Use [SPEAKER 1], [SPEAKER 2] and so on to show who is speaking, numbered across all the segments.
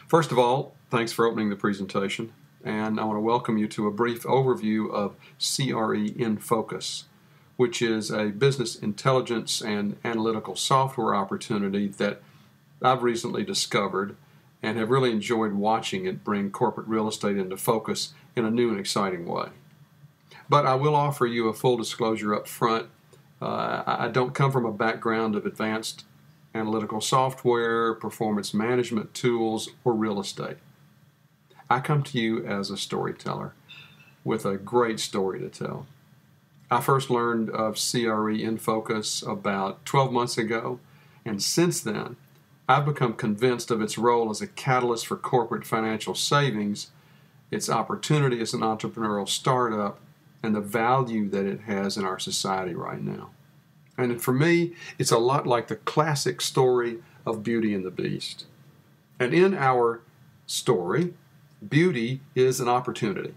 [SPEAKER 1] First of all, thanks for opening the presentation, and I want to welcome you to a brief overview of CREInFocus, which is a business intelligence and analytical software opportunity that I've recently discovered and have really enjoyed watching it bring corporate real estate into focus in a new and exciting way. But I will offer you a full disclosure up front. I don't come from a background of advanced analytical software, performance management tools, or real estate. I come to you as a storyteller with a great story to tell. I first learned of CREInFocus about 12 months ago, and since then, I've become convinced of its role as a catalyst for corporate financial savings, its opportunity as an entrepreneurial startup, and the value that it has in our society right now. And for me, it's a lot like the classic story of Beauty and the Beast. And in our story, beauty is an opportunity.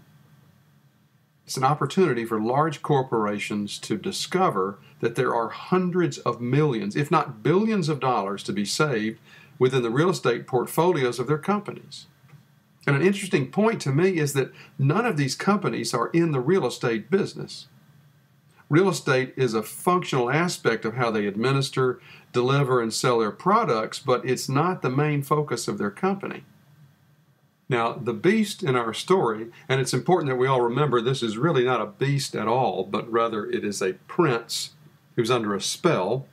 [SPEAKER 1] It's an opportunity for large corporations to discover that there are hundreds of millions, if not billions of dollars to be saved within the real estate portfolios of their companies. And an interesting point to me is that none of these companies are in the real estate business. Real estate is a functional aspect of how they administer, deliver, and sell their products, but it's not the main focus of their company. Now, the beast in our story, and it's important that we all remember this is really not a beast at all, but rather it is a prince who's under a spell,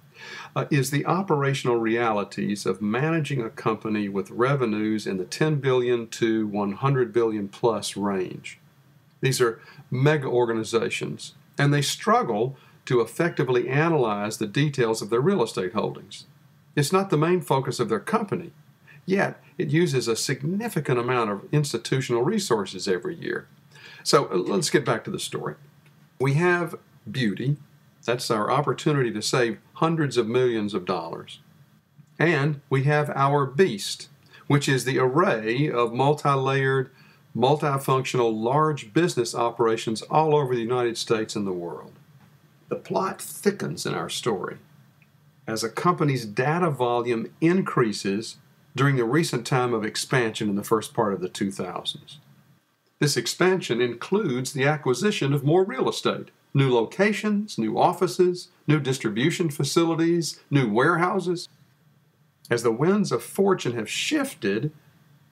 [SPEAKER 1] is the operational realities of managing a company with revenues in the 10 billion to 100 billion plus range. These are mega organizations, and they struggle to effectively analyze the details of their real estate holdings. It's not the main focus of their company, yet it uses a significant amount of institutional resources every year. So let's get back to the story. We have beauty. That's our opportunity to save hundreds of millions of dollars. And we have our beast, which is the array of multi-layered, multifunctional, large business operations all over the United States and the world. The plot thickens in our story as a company's data volume increases during the recent time of expansion in the first part of the 2000s. This expansion includes the acquisition of more real estate, new locations, new offices, new distribution facilities, new warehouses. As the winds of fortune have shifted,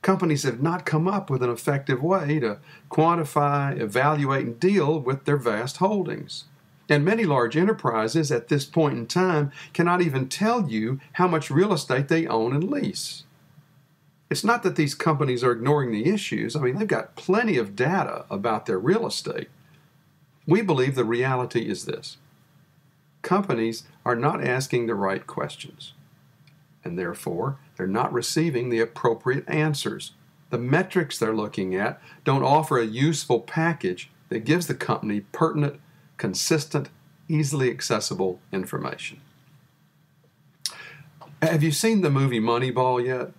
[SPEAKER 1] companies have not come up with an effective way to quantify, evaluate, and deal with their vast holdings. And many large enterprises at this point in time cannot even tell you how much real estate they own and lease. It's not that these companies are ignoring the issues. I mean, they've got plenty of data about their real estate. We believe the reality is this: companies are not asking the right questions, and therefore they're not receiving the appropriate answers. The metrics they're looking at don't offer a useful package that gives the company pertinent, consistent, easily accessible information. Have you seen the movie Moneyball yet?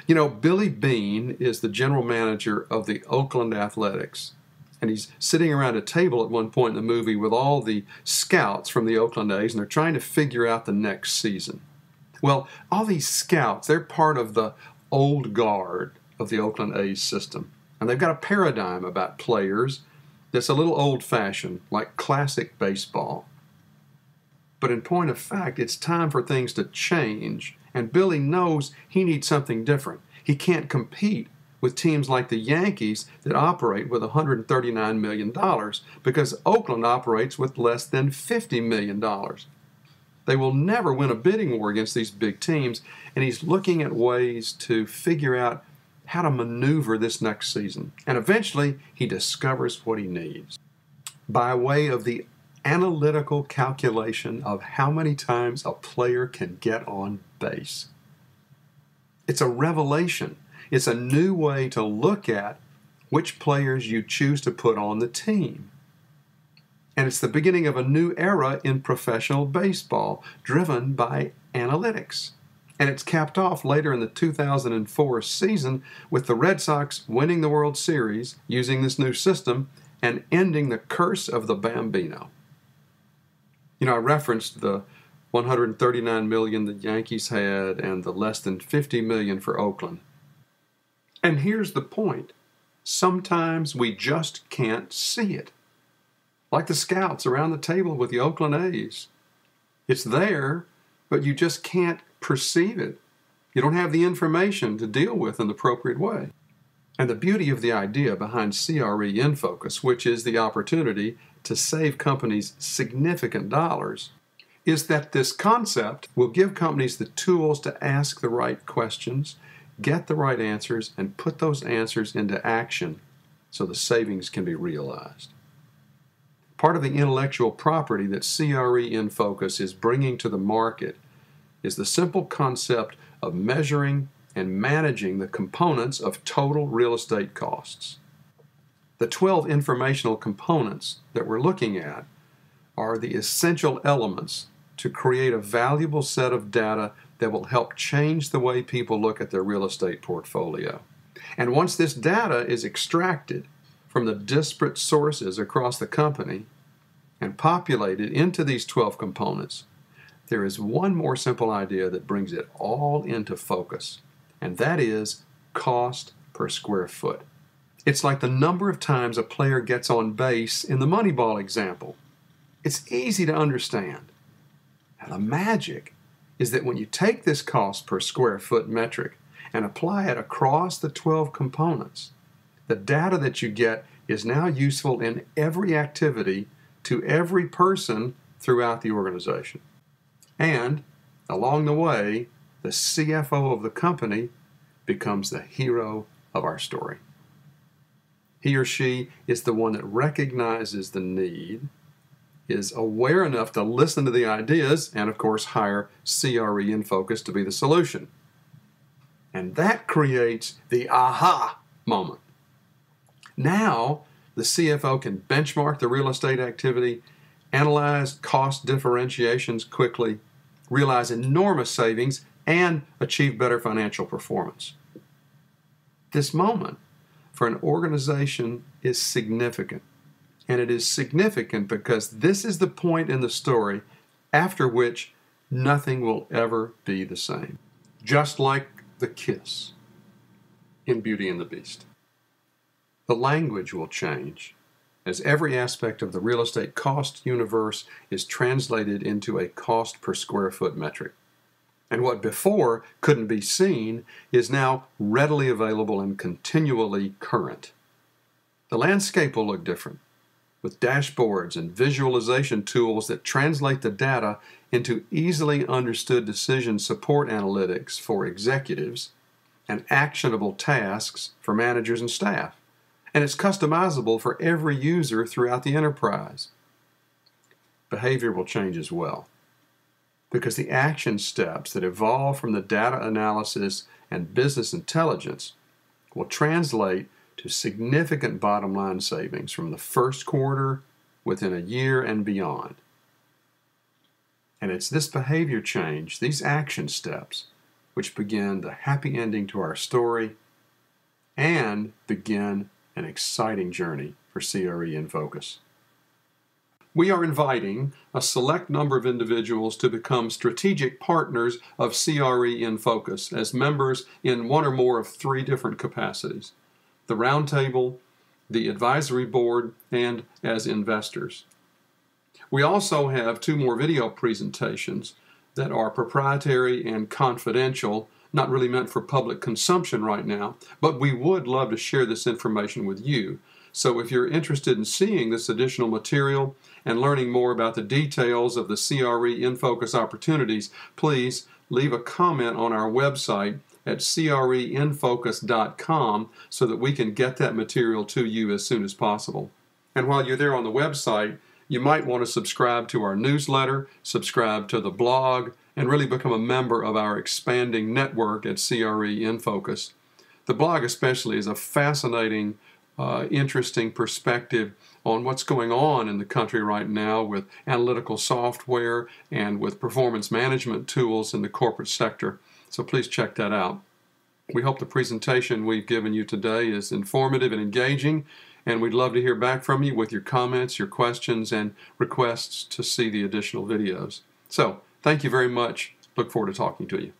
[SPEAKER 1] You know, Billy Beane is the general manager of the Oakland Athletics, and he's sitting around a table at one point in the movie with all the scouts from the Oakland A's, and they're trying to figure out the next season. Well, all these scouts, they're part of the old guard of the Oakland A's system, and they've got a paradigm about players that's a little old-fashioned, like classic baseball. But in point of fact, it's time for things to change, and Billy knows he needs something different. He can't compete with teams like the Yankees that operate with $139 million because Oakland operates with less than $50 million. They will never win a bidding war against these big teams, and he's looking at ways to figure out how to maneuver this next season. And eventually, he discovers what he needs by way of the analytical calculation of how many times a player can get on base. It's a revelation. It's a new way to look at which players you choose to put on the team. And it's the beginning of a new era in professional baseball, driven by analytics. And it's capped off later in the 2004 season with the Red Sox winning the World Series using this new system and ending the curse of the Bambino. You know, I referenced the $139 million the Yankees had and the less than $50 million for Oakland. And here's the point. Sometimes we just can't see it. Like the scouts around the table with the Oakland A's. It's there, but you just can't perceive it. You don't have the information to deal with in the appropriate way. And the beauty of the idea behind CREInFocus, which is the opportunity to save companies significant dollars, is that this concept will give companies the tools to ask the right questions, get the right answers, and put those answers into action so the savings can be realized. Part of the intellectual property that CREInFocus is bringing to the market is the simple concept of measuring and managing the components of total real estate costs. The 12 informational components that we're looking at are the essential elements to create a valuable set of data that will help change the way people look at their real estate portfolio. And once this data is extracted from the disparate sources across the company and populated into these 12 components, there is one more simple idea that brings it all into focus, and that is cost per square foot. It's like the number of times a player gets on base in the Moneyball example. It's easy to understand. Now, the magic is that when you take this cost per square foot metric and apply it across the 12 components, the data that you get is now useful in every activity to every person throughout the organization. And along the way, the CFO of the company becomes the hero of our story. He or she is the one that recognizes the need, is aware enough to listen to the ideas, and of course hire CREInFocus to be the solution. And that creates the aha moment. Now, the CFO can benchmark the real estate activity, analyze cost differentiations quickly, realize enormous savings, and achieve better financial performance. This moment for an organization is significant. And it is significant because this is the point in the story after which nothing will ever be the same. Just like the kiss in Beauty and the Beast. The language will change as every aspect of the real estate cost universe is translated into a cost per square foot metric. And what before couldn't be seen is now readily available and continually current. The landscape will look different, with dashboards and visualization tools that translate the data into easily understood decision support analytics for executives and actionable tasks for managers and staff. And it's customizable for every user throughout the enterprise. Behavior will change as well, because the action steps that evolve from the data analysis and business intelligence will translate to significant bottom line savings from the first quarter, within a year, and beyond. And it's this behavior change, these action steps, which begin the happy ending to our story and begin an exciting journey for CREInFocus. We are inviting a select number of individuals to become strategic partners of CREInFocus as members in one or more of 3 different capacities: the Roundtable, the Advisory Board, and as investors. We also have 2 more video presentations that are proprietary and confidential, not really meant for public consumption right now, but we would love to share this information with you. So if you're interested in seeing this additional material and learning more about the details of the CREInFocus opportunities, please leave a comment on our website at CREInFocus.com so that we can get that material to you as soon as possible. And while you're there on the website, you might want to subscribe to our newsletter, subscribe to the blog, and really become a member of our expanding network at CREInFocus. The blog especially is a fascinating, interesting perspective on what's going on in the country right now with analytical software and with performance management tools in the corporate sector. So please check that out. We hope the presentation we've given you today is informative and engaging, and we'd love to hear back from you with your comments, your questions, and requests to see the additional videos. So, thank you very much. Look forward to talking to you.